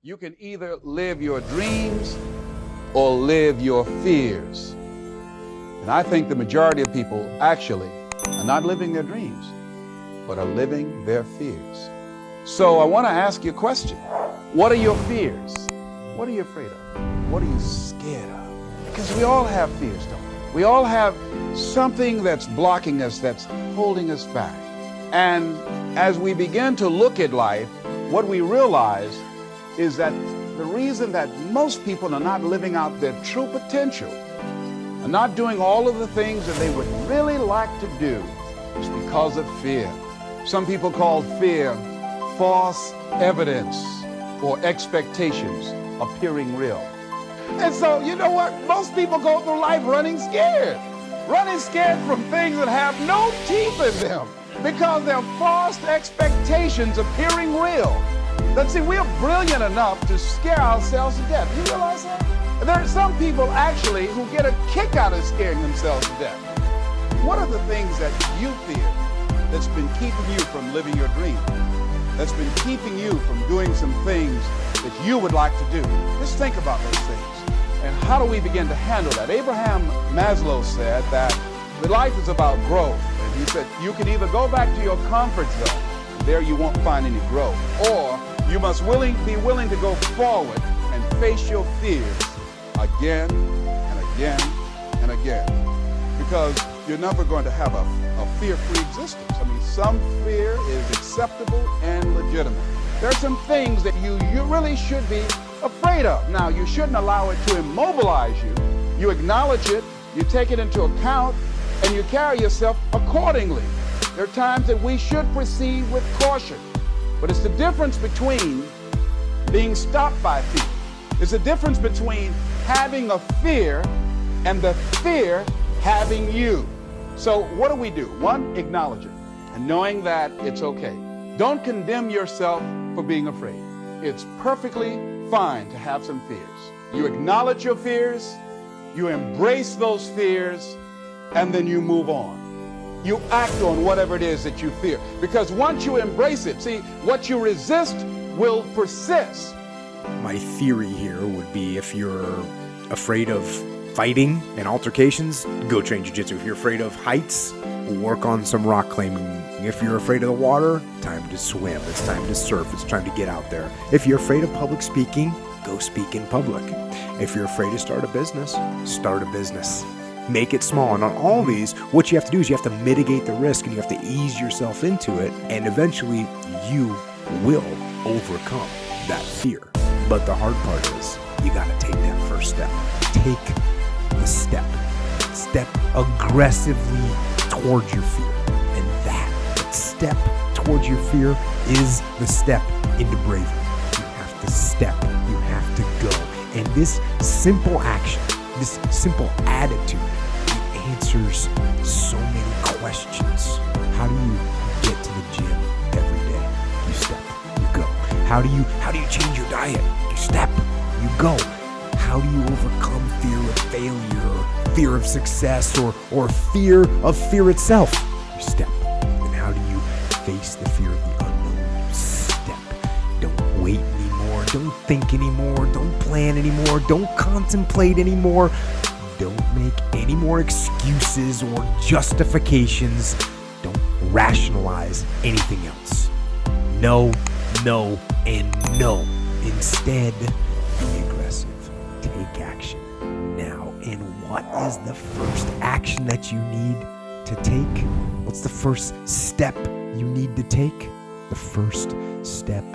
You can either live your dreams or live your fears. And I think the majority of people actually are not living their dreams, but are living their fears. So I want to ask you a question. What are your fears? What are you afraid of? What are you scared of? Because we all have fears, don't we? We all have something that's blocking us, that's holding us back. And as we begin to look at life, what we realize is that the reason that most people are not living out their true potential, are not doing all of the things that they would really like to do, is because of fear. Some people call fear false evidence or expectations appearing real. And so, you know what? Most people go through life running scared from things that have no teeth in them because they're false expectations appearing real. But see, we're brilliant enough to scare ourselves to death. You realize that? There are some people actually who get a kick out of scaring themselves to death. What are the things that you fear that's been keeping you from living your dream? That's been keeping you from doing some things that you would like to do? Just think about those things. And how do we begin to handle that? Abraham Maslow said that the life is about growth. And he said, you can either go back to your comfort zone, there you won't find any growth, or you must be willing to go forward and face your fears again and again and again. Because you're never going to have a fear-free existence. I mean, some fear is acceptable and legitimate. There are some things that you really should be afraid of. Now, you shouldn't allow it to immobilize you. You acknowledge it, you take it into account, and you carry yourself accordingly. There are times that we should proceed with caution. But it's the difference between being stopped by fear. It's the difference between having a fear and the fear having you. So what do? One, acknowledge it and knowing that it's okay. Don't condemn yourself for being afraid. It's perfectly fine to have some fears. You acknowledge your fears, you embrace those fears, and then you move on. You act on whatever it is that you fear. Because once you embrace it, see, what you resist will persist. My theory here would be if you're afraid of fighting and altercations, go train jiu-jitsu. If you're afraid of heights, work on some rock climbing. If you're afraid of the water, time to swim. It's time to surf. It's time to get out there. If you're afraid of public speaking, go speak in public. If you're afraid to start a business, start a business. Make it small. And on all these, what you have to do is you have to mitigate the risk and you have to ease yourself into it. And eventually you will overcome that fear. But the hard part is you got to take that first step. Take the step. Step aggressively towards your fear. And that step towards your fear is the step into bravery. You have to step. You have to go. And this simple action, this simple attitude, it answers so many questions. How do you get to the gym every day? You step, you go. How do you change your diet? You step, you go. How do you overcome fear of failure, fear of success, or fear of fear itself? You step. And how do you face the fear of the unknown? You step. Don't wait anymore. Don't think anymore. Don't plan anymore. Don't contemplate anymore. Don't make any more excuses or justifications. Don't rationalize anything else. No, no, and no. Instead, be aggressive. Take action now. And what is the first action that you need to take? What's the first step you need to take? The first step